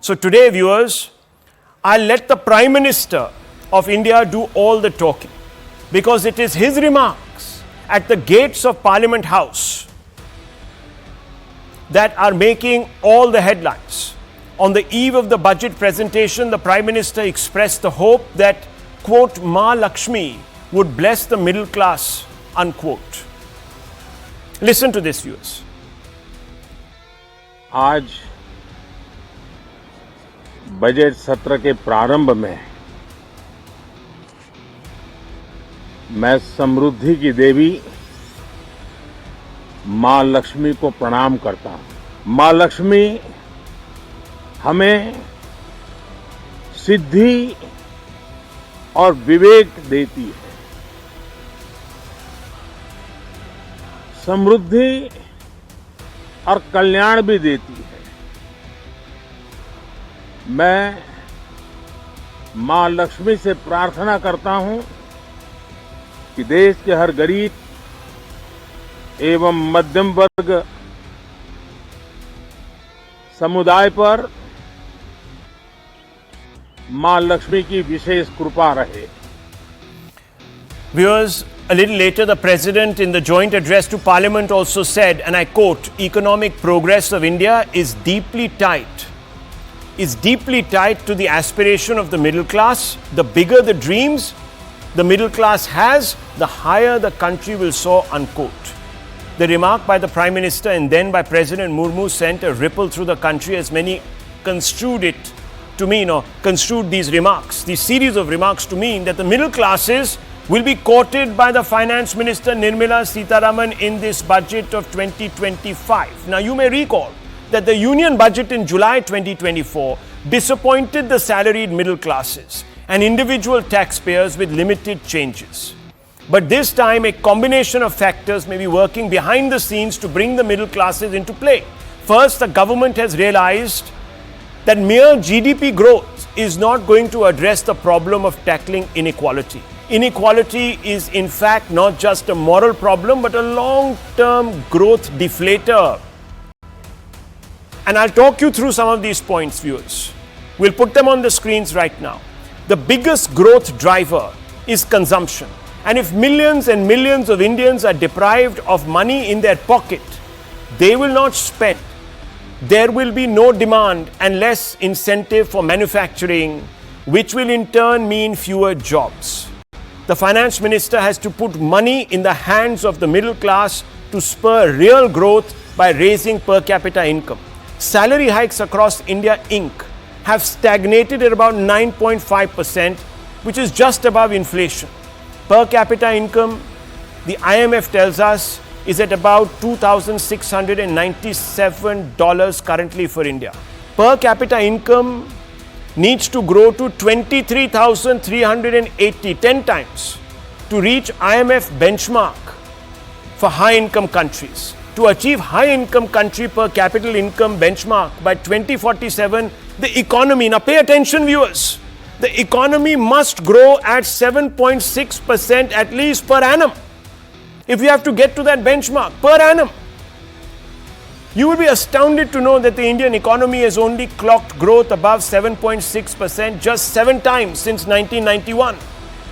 So today, viewers, I'll let the Prime Minister of India do all the talking, because it is his remarks at the gates of Parliament House that are making all the headlines. On the eve of the budget presentation, the Prime Minister expressed the hope that, quote, Ma Lakshmi would bless the middle class, unquote. Listen to this, viewers. आज budget सत्र के प्रारंभ में मैं समृद्धि की देवी मां लक्ष्मी को प्रणाम करता हूं। मां लक्ष्मी हमें सिद्धि और विवेक देती है, समृद्धि और कल्याण भी देती है। मैं मां लक्ष्मी से प्रार्थना करता हूं कि देश के हर गरीब एवं मध्यम वर्ग समुदाय पर मां लक्ष्मी की विशेष कृपा रहे। Viewers, a little later, the President in the joint address to Parliament also said, and I quote, economic progress of India is deeply tied to the aspiration of the middle class. The bigger the dreams the middle class has, the higher the country will soar, unquote. The remark by the Prime Minister and then by President Murmu sent a ripple through the country as many construed it to mean, or construed these remarks, these series of remarks to mean that the middle classes will be courted by the Finance Minister Nirmala Sitharaman in this budget of 2025. Now, you may recall that the Union Budget in July 2024 disappointed the salaried middle classes and individual taxpayers with limited changes. But this time, a combination of factors may be working behind the scenes to bring the middle classes into play. First, the government has realized that mere GDP growth is not going to address the problem of tackling inequality. Inequality is in fact not just a moral problem but a long-term growth deflator. And I'll talk you through some of these points, viewers. We'll put them on the screens right now. The biggest growth driver is consumption. And if millions and millions of Indians are deprived of money in their pocket, they will not spend. There will be no demand and less incentive for manufacturing, which will in turn mean fewer jobs. The Finance Minister has to put money in the hands of the middle class to spur real growth by raising per capita income. Salary hikes across India Inc. have stagnated at about 9.5%, which is just above inflation. Per capita income, the IMF tells us, is at about $2,697 currently for India. Per capita income needs to grow to 23,380, 10 times, to reach IMF benchmark for high-income countries. To achieve high-income country per capita income benchmark by 2047, the economy, now pay attention viewers, the economy must grow at 7.6% at least per annum. If we have to get to that benchmark per annum, you will be astounded to know that the Indian economy has only clocked growth above 7.6% just 7 times since 1991.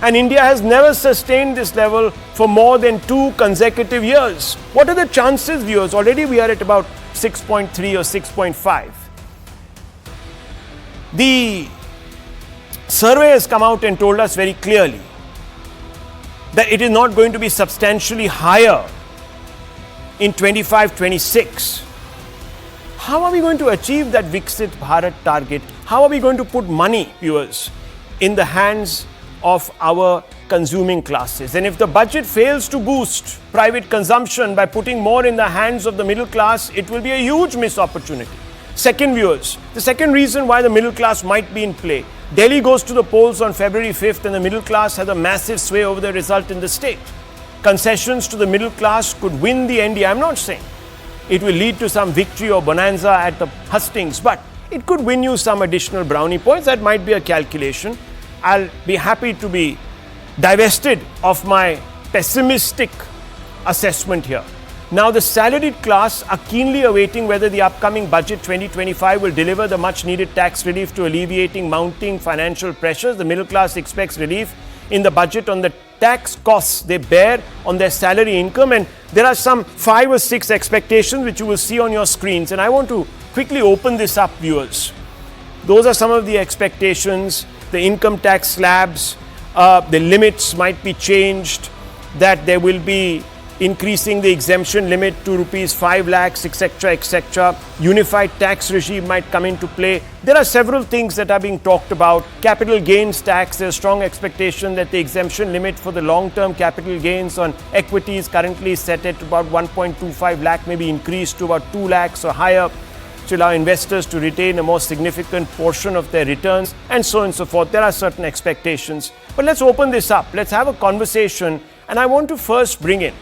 And India has never sustained this level for more than 2 consecutive years. What are the chances, viewers? Already we are at about 6.3 or 6.5. The survey has come out and told us very clearly that it is not going to be substantially higher in 25-26. How are we going to achieve that Viksit Bharat target? How are we going to put money, viewers, in the hands of our consuming classes? And if the budget fails to boost private consumption by putting more in the hands of the middle class, it will be a huge missed opportunity. Second, viewers, the second reason why the middle class might be in play. Delhi goes to the polls on February 5th and the middle class has a massive sway over the result in the state. Concessions to the middle class could win the NDA. I'm not saying it will lead to some victory or bonanza at the hustings, but it could win you some additional brownie points. That might be a calculation. I'll be happy to be divested of my pessimistic assessment here. Now, the salaried class are keenly awaiting whether the upcoming budget 2025 will deliver the much needed tax relief to alleviating mounting financial pressures. The middle class expects relief in the budget on the tax costs they bear on their salary income, and there are some 5 or 6 expectations which you will see on your screens, and I want to quickly open this up, viewers. Those are some of the expectations. The income tax slabs, the limits might be changed, that there will be increasing the exemption limit to rupees 5 lakhs, etc., etc. Unified tax regime might come into play. There are several things that are being talked about. Capital gains tax, there's strong expectation that the exemption limit for the long-term capital gains on equities currently set at about 1.25 lakh, maybe increased to about 2 lakhs or higher, to allow investors to retain a more significant portion of their returns, and so on and so forth. There are certain expectations. But let's open this up. Let's have a conversation, and I want to first bring in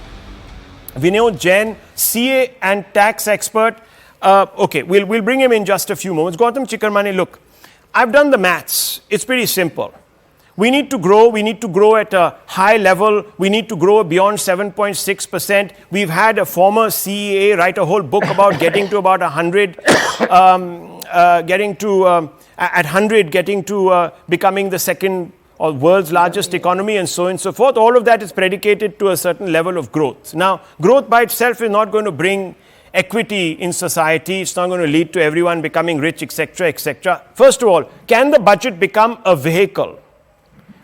Vinod Jain, CA and tax expert. We'll bring him in just a few moments. Gautam Chikarmani, look, I've done the maths. It's pretty simple. We need to grow. We need to grow at a high level. We need to grow beyond 7.6%. We've had a former CEA write a whole book about getting to about 100, getting to becoming the second or world's largest economy, and so on and so forth. All of that is predicated to a certain level of growth. Now, growth by itself is not going to bring equity in society. It's not going to lead to everyone becoming rich, etc., etc. First of all, can the budget become a vehicle?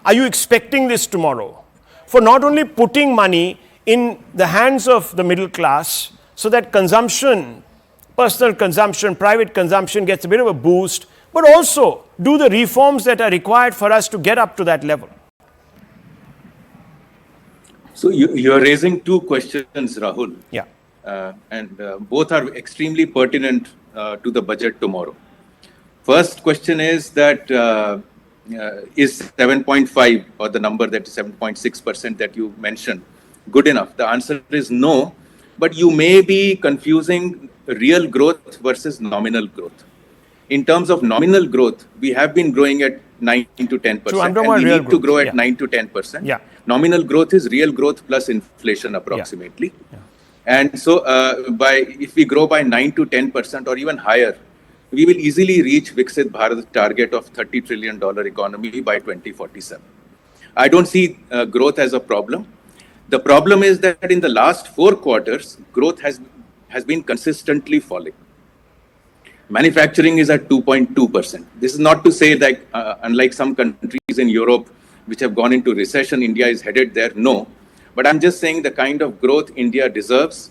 Are you expecting this tomorrow? For not only putting money in the hands of the middle class so that consumption, personal consumption, private consumption gets a bit of a boost, but also do the reforms that are required for us to get up to that level? So you're raising two questions, Rahul. Yeah. And both are extremely pertinent to the budget tomorrow. First question is that is 7.5 or the number that is 7.6% that you mentioned good enough? The answer is no, but you may be confusing real growth versus nominal growth. In terms of nominal growth, we have been growing at 9 to 10%. So and we need to grow at 9 to 10%. Yeah. Nominal growth is real growth plus inflation approximately. Yeah. And so if we grow by 9 to 10% or even higher, we will easily reach Viksit Bharat's target of $30 trillion economy by 2047. I don't see growth as a problem. The problem is that in the last 4 quarters, growth has been consistently falling. Manufacturing is at 2.2%. This is not to say that unlike some countries in Europe which have gone into recession, India is headed there. No. But I'm just saying the kind of growth India deserves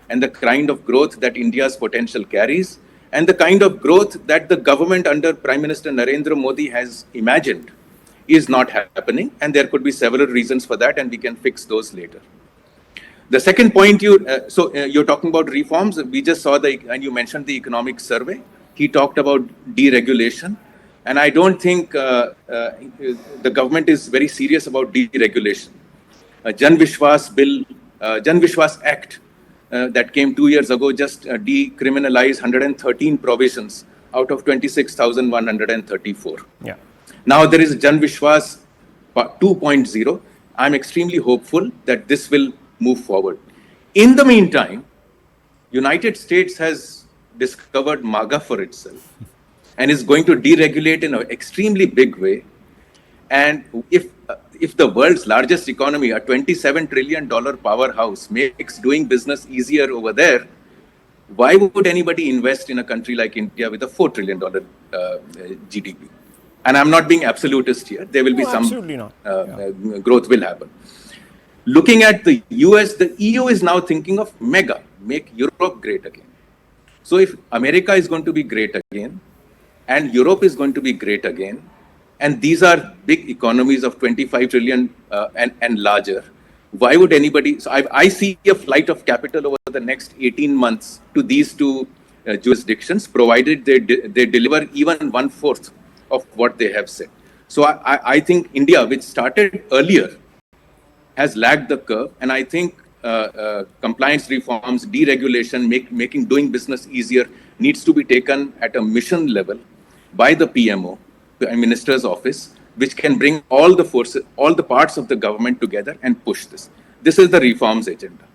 and the kind of growth that India's potential carries and the kind of growth that the government under Prime Minister Narendra Modi has imagined is not happening. And there could be several reasons for that, and we can fix those later. The second point, you're talking about reforms. We just saw and you mentioned the economic survey. He talked about deregulation. And I don't think the government is very serious about deregulation. Jan Vishwas Act that came 2 years ago just decriminalized 113 provisions out of 26,134. Yeah. Now there is Jan Vishwas 2.0. I'm extremely hopeful that this will move forward. In the meantime, United States has discovered MAGA for itself and is going to deregulate in an extremely big way. And if the world's largest economy, a $27 trillion powerhouse, makes doing business easier over there, why would anybody invest in a country like India with a $4 trillion GDP? And I'm not being absolutist here. There will be some growth will happen. Looking at the US, the EU is now thinking of mega, make Europe great again. So if America is going to be great again, and Europe is going to be great again, and these are big economies of 25 trillion and larger, why would anybody? So I see a flight of capital over the next 18 months to these two jurisdictions, provided they deliver even 1/4 of what they have said. So I think India, which started earlier, has lagged the curve, and I think compliance reforms, deregulation, making doing business easier needs to be taken at a mission level by the PMO, the Minister's Office, which can bring all the forces, all the parts of the government together and push this. This is the reforms agenda.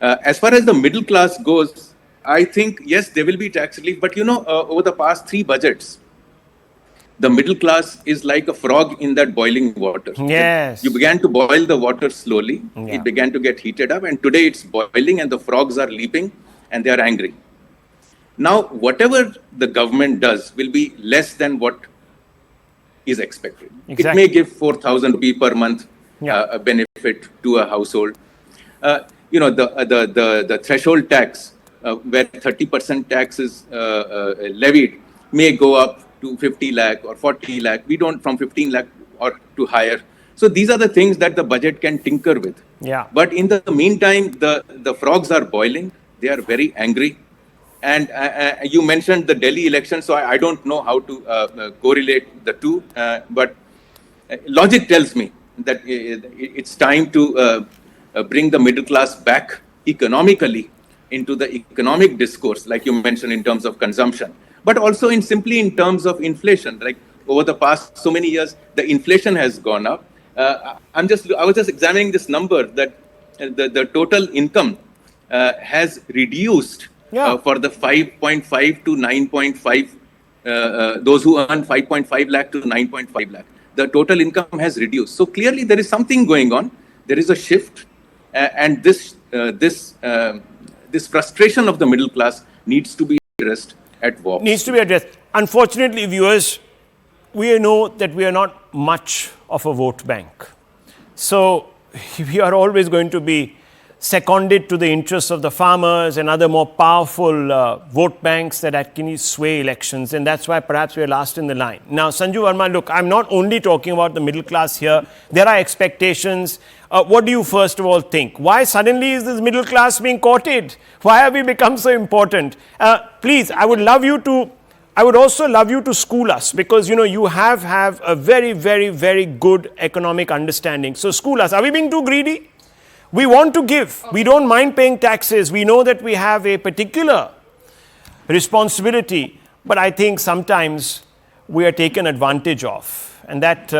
As far as the middle class goes, I think, yes, there will be tax relief. But, over the past three budgets, the middle class is like a frog in that boiling water. Yes. You began to boil the water slowly. Yeah. It began to get heated up. And today it's boiling and the frogs are leaping and they are angry. Now, whatever the government does will be less than what is expected. Exactly. It may give 4,000 rupees per month Yeah. a benefit to a household. The threshold tax, where 30% tax is levied, may go up to 50 lakh or 40 lakh. We don't, from 15 lakh or to higher. So these are the things that the budget can tinker with. Yeah. But in the meantime, the frogs are boiling. They are very angry. And you mentioned the Delhi election, so I don't know how to correlate the two. But logic tells me that it's time to bring the middle class back economically into the economic discourse, like you mentioned, in terms of consumption, but also simply in terms of inflation. Like over the past so many years, the inflation has gone up. I was just examining this number that the total income has reduced for the 5.5 to 9.5, those who earn 5.5 lakh to 9.5 lakh. The total income has reduced. So clearly there is something going on. There is a shift, and this frustration of the middle class needs to be addressed at walks. Needs to be addressed. Unfortunately, viewers, we know that we are not much of a vote bank. So we are always going to be seconded to the interests of the farmers and other more powerful vote banks that actually sway elections. And that's why perhaps we are last in the line. Now, Sanju Verma, look, I'm not only talking about the middle class here. There are expectations. What do you first of all think? Why suddenly is this middle class being courted? Why have we become so important? Please, I would also love you to school us, because, you have a very, very, very good economic understanding. So school us. Are we being too greedy? We want to give. We don't mind paying taxes. We know that we have a particular responsibility, but I think sometimes we are taken advantage of, and that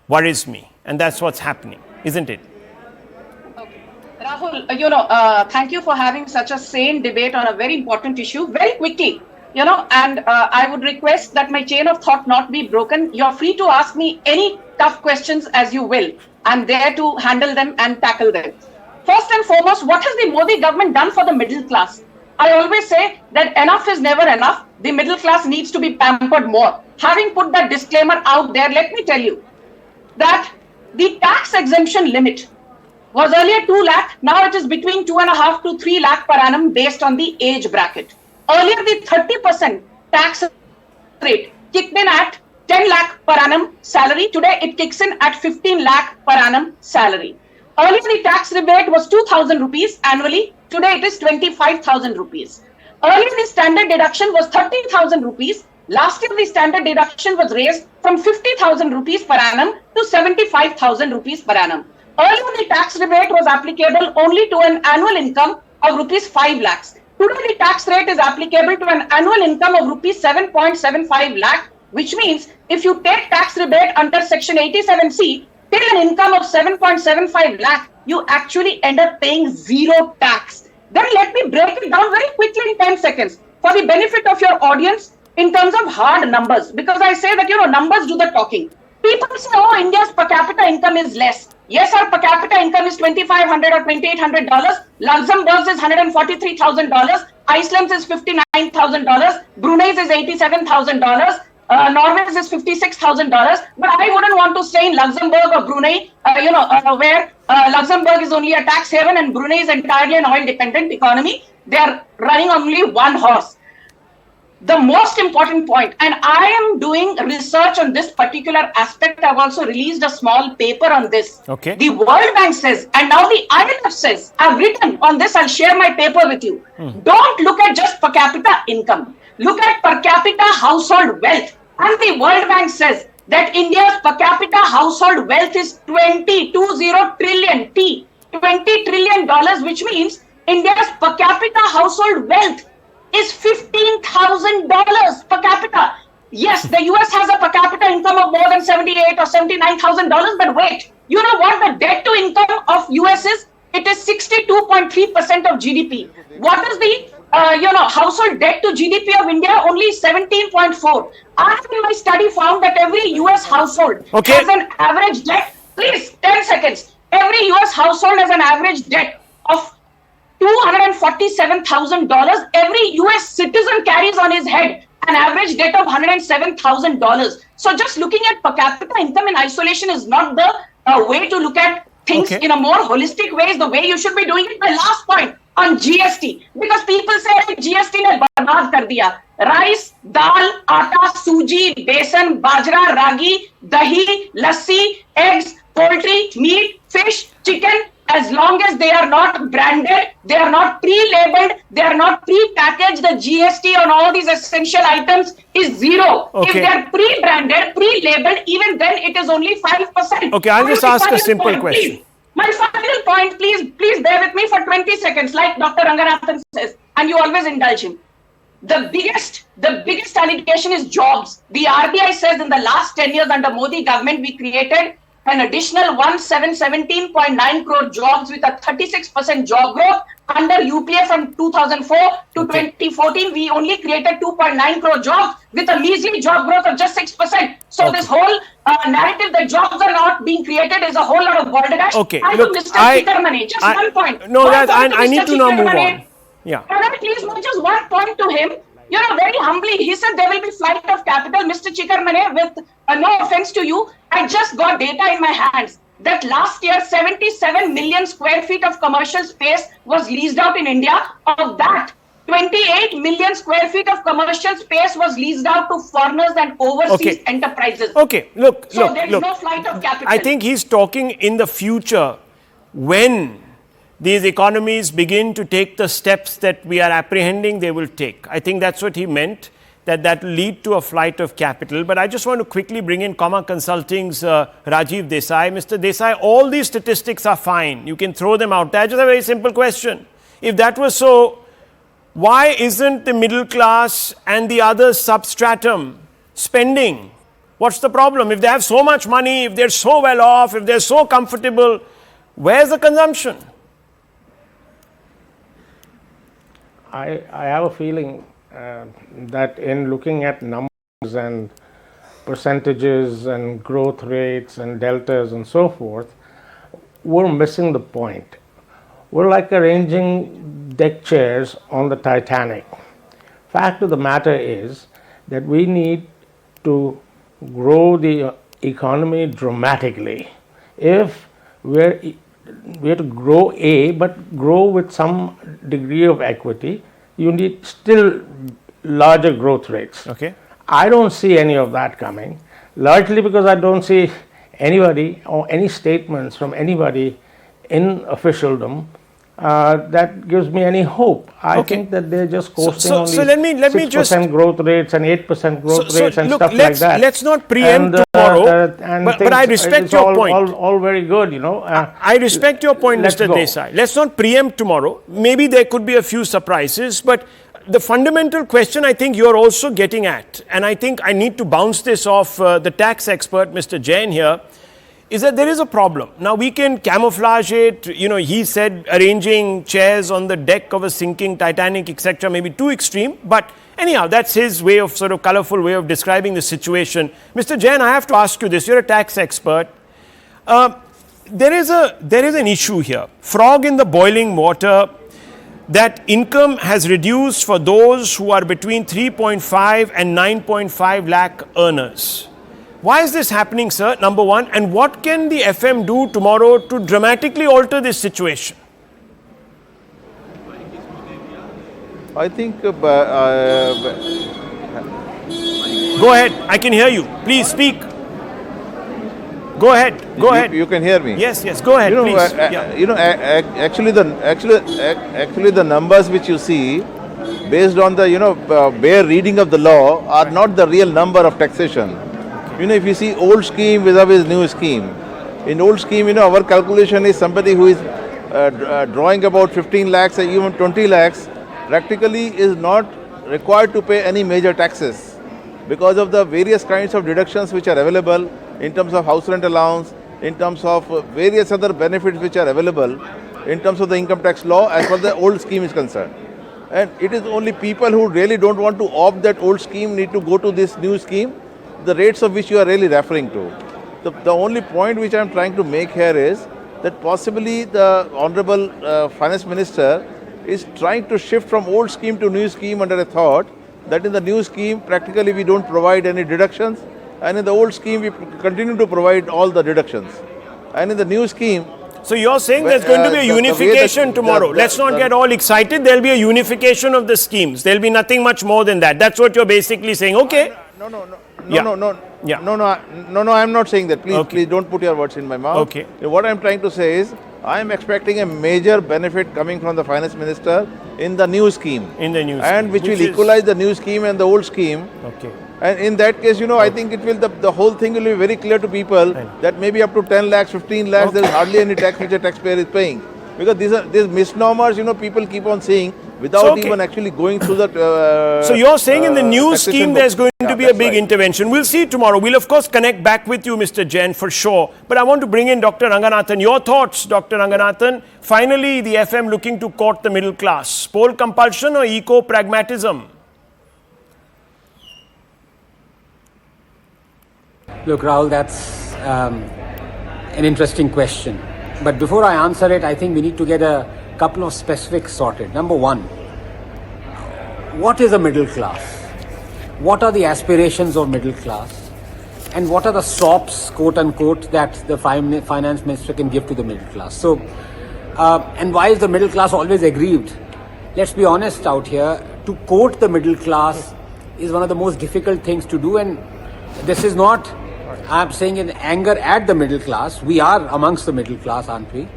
worries me. And that's what's happening, isn't it? Okay. Rahul, thank you for having such a sane debate on a very important issue very quickly. And I would request that my chain of thought not be broken. You're free to ask me any tough questions as you will. I'm there to handle them and tackle them. First and foremost, what has the Modi government done for the middle class? I always say that enough is never enough. The middle class needs to be pampered more. Having put that disclaimer out there, let me tell you that the tax exemption limit was earlier 2 lakh. Now it is between 2.5 to 3 lakh per annum based on the age bracket. Earlier, the 30% tax rate kicked in at 10 lakh per annum salary. Today, it kicks in at 15 lakh per annum salary. Earlier, the tax rebate was 2,000 rupees annually. Today, it is 25,000 rupees. Earlier, the standard deduction was 30,000 rupees. Last year, the standard deduction was raised from 50,000 rupees per annum to 75,000 rupees per annum. Earlier, the tax rebate was applicable only to an annual income of rupees 5 lakhs. Today, the tax rate is applicable to an annual income of rupees 7.75 lakh, which means if you take tax rebate under section 87C till an income of 7.75 lakh, you actually end up paying zero tax. Then let me break it down very quickly in 10 seconds for the benefit of your audience in terms of hard numbers, because I say that, numbers do the talking. People say, oh, India's per capita income is less. Yes, our per capita income is $2,500 or $2,800. Luxembourg's is $143,000. Iceland's is $59,000. Brunei's is $87,000. Norway's is $56,000. But I wouldn't want to stay in Luxembourg or Brunei, where Luxembourg is only a tax haven and Brunei is entirely an oil-dependent economy. They are running on only one horse. The most important point, and I am doing research on this particular aspect. I've also released a small paper on this. Okay. The World Bank says, and now the IMF says, I've written on this, I'll share my paper with you. Don't look at just per capita income. Look at per capita household wealth. And the World Bank says that India's per capita household wealth is 20 trillion, $20 trillion, which means India's per capita household wealth is $15,000 per capita. Yes, the US has a per capita income of more than $78,000 or $79,000, but wait, you know what the debt to income of US is? it is 62.3% of GDP. What is the household debt to GDP of India? Only 17.4. I have in my study found that every US household has an average debt. Please, 10 seconds. Every US household has an average debt of $247,000. Every US citizen carries on his head an average debt of $107,000. So just looking at per capita income in isolation is not the way to look at things in a more holistic way. Is the way you should be doing it. My last point on GST, because people say GST ne barbaad kar diya. Rice, dal, atta, suji, besan, bajra, ragi, dahi, lassi, eggs, poultry, meat, fish, chicken. As long as they are not branded, they are not pre-labeled, they are not pre-packaged, the GST on all these essential items is zero. If they are pre-branded, pre-labeled, even then it is only 5%. Okay, I'll just ask a simple question. My final point, please bear with me for 20 seconds, like Dr. Ranganathan says, and you always indulge him. The biggest allegation is jobs. The RBI says in the last 10 years under Modi government, we created an additional 17.9 crore jobs with a 36% job growth. Under UPA from 2004 to 2014, we only created 2.9 crore jobs with a measly job growth of just 6%. So this whole narrative that jobs are not being created is a whole lot of balderdash. Okay, I look, Mr. Chikarmane, just one point. No, I need to now move on. Yeah. Can I please make just one point to him? Very humbly, he said there will be flight of capital. Mr. Chikarmane, with no offense to you, I just got data in my hands that last year 77 million square feet of commercial space was leased out in India. Of that, 28 million square feet of commercial space was leased out to foreigners and overseas enterprises. Okay, look. There is no flight of capital. I think he's talking in the future when these economies begin to take the steps that we are apprehending they will take. I think that's what he meant, that will lead to a flight of capital. But I just want to quickly bring in Comma Consulting's Rajiv Desai. Mr. Desai, all these statistics are fine. You can throw them out. That's just a very simple question. If that was so, why isn't the middle class and the other substratum spending? What's the problem? If they have so much money, if they're so well off, if they're so comfortable, where's the consumption? I have a feeling that in looking at numbers and percentages and growth rates and deltas and so forth, we're missing the point. We're like arranging deck chairs on the Titanic. Fact of the matter is that we need to grow the economy dramatically. If we have to grow but grow with some degree of equity, you need still larger growth rates. Okay. I don't see any of that coming, largely because I don't see anybody or any statements from anybody in officialdom that gives me any hope. I think that they're just coasting on these 6% growth rates and 8% growth rates and stuff like that. Let's not preempt tomorrow. But I respect your point. All very good, I respect your point, Mr. Desai. Let's not preempt tomorrow. Maybe there could be a few surprises, but the fundamental question I think you're also getting at, and I think I need to bounce this off the tax expert, Mr. Jain here, is that there is a problem. Now we can camouflage it, he said arranging chairs on the deck of a sinking Titanic, etc., maybe too extreme, but anyhow, that's his way of sort of colorful way of describing the situation. Mr. Jain, I have to ask you this, you're a tax expert. There is an issue here, frog in the boiling water, that income has reduced for those who are between 3.5 and 9.5 lakh earners. Why is this happening, sir? Number one. And what can the FM do tomorrow to dramatically alter this situation? I think... Go ahead. I can hear you. Please speak. Go ahead. Go ahead. You can hear me. Yes. Go ahead, please. Actually, the numbers which you see, based on the bare reading of the law, are not the real number of taxation. If you see old scheme vis-a-vis new scheme, in old scheme, our calculation is somebody who is drawing about 15 lakhs or even 20 lakhs, practically is not required to pay any major taxes because of the various kinds of deductions which are available in terms of house rent allowance, in terms of various other benefits which are available. in terms of the income tax law as far as the old scheme is concerned. And it is only people who really don't want to opt that old scheme need to go to this new scheme, the rates of which you are really referring to. The only point which I am trying to make here is that possibly the Honorable Finance Minister is trying to shift from old scheme to new scheme under a thought that in the new scheme practically we don't provide any deductions, and in the old scheme we continue to provide all the deductions. And in the new scheme, so you're saying there's going to be a unification tomorrow. Let's not get all excited. There'll be a unification of the schemes. There'll be nothing much more than that. That's what you're basically saying. Okay. No, I'm not saying that. Please don't put your words in my mouth. Okay. What I'm trying to say is, I am expecting a major benefit coming from the Finance Minister in the new scheme. And which will equalize the new scheme and the old scheme. Okay. And in that case, I think it will, the whole thing will be very clear to people that maybe up to 10 lakhs, 15 lakhs, there is hardly any tax which a taxpayer is paying. Because these misnomers, people keep on saying without even actually going through that. So you're saying in the new scheme there's going to be a big intervention. We'll see tomorrow. We'll of course connect back with you, Mr. Jain, for sure. But I want to bring in Dr. Ranganathan. Your thoughts, Dr. Ranganathan. Finally, the FM looking to court the middle class. Poll compulsion or eco-pragmatism? Look, Rahul, that's an interesting question. But before I answer it, I think we need to get a couple of specifics sorted. Number one, what is a middle class? What are the aspirations of middle class? And what are the SOPs, quote unquote, that the finance minister can give to the middle class? So, and why is the middle class always aggrieved? Let's be honest out here, to quote the middle class is one of the most difficult things to do, and this is not, I'm saying in anger at the middle class. We are amongst the middle class, aren't we?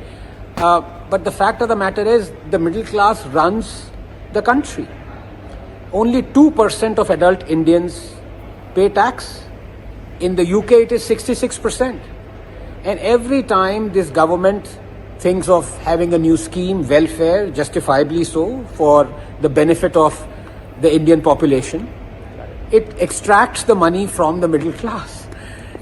But the fact of the matter is, the middle class runs the country. Only 2% of adult Indians pay tax. In the UK, it is 66%. And every time this government thinks of having a new scheme, welfare, justifiably so, for the benefit of the Indian population, it extracts the money from the middle class.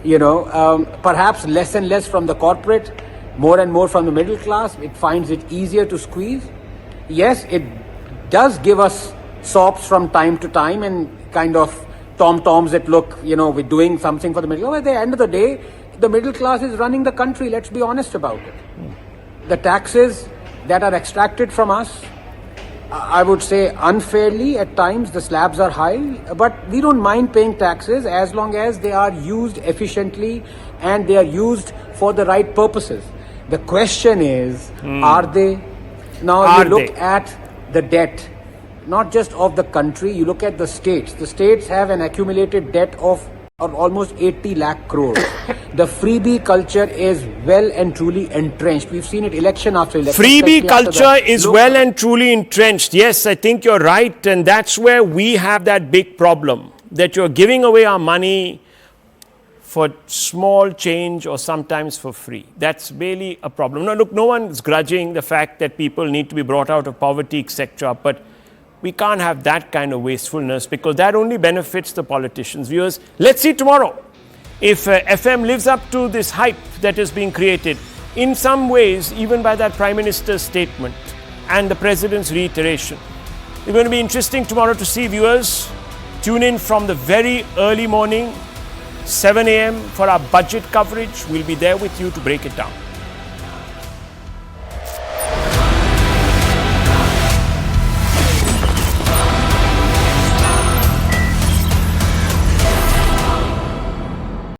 Perhaps less and less from the corporate, more and more from the middle class. It finds it easier to squeeze. Yes, it does give us SOPs from time to time and kind of tom-toms that look, we're doing something for the middle class. At the end of the day, the middle class is running the country. Let's be honest about it. The taxes that are extracted from us, I would say unfairly at times, the slabs are high, but we don't mind paying taxes as long as they are used efficiently and they are used for the right purposes. The question is, are they? Now you look at the debt, not just of the country, you look at the states. The states have an accumulated debt of almost 80 lakh crores. The freebie culture is well and truly entrenched. We've seen it election after election. Freebie culture is well and truly entrenched. Yes, I think you're right. And that's where we have that big problem, that you're giving away our money for small change or sometimes for free. That's really a problem. Now, look, no one's grudging the fact that people need to be brought out of poverty, etc. But we can't have that kind of wastefulness, because that only benefits the politicians. Viewers, let's see tomorrow if FM lives up to this hype that is being created, in some ways, even by that Prime Minister's statement and the President's reiteration. It's going to be interesting tomorrow to see, viewers. Tune in from the very early morning, 7 a.m. for our budget coverage. We'll be there with you to break it down.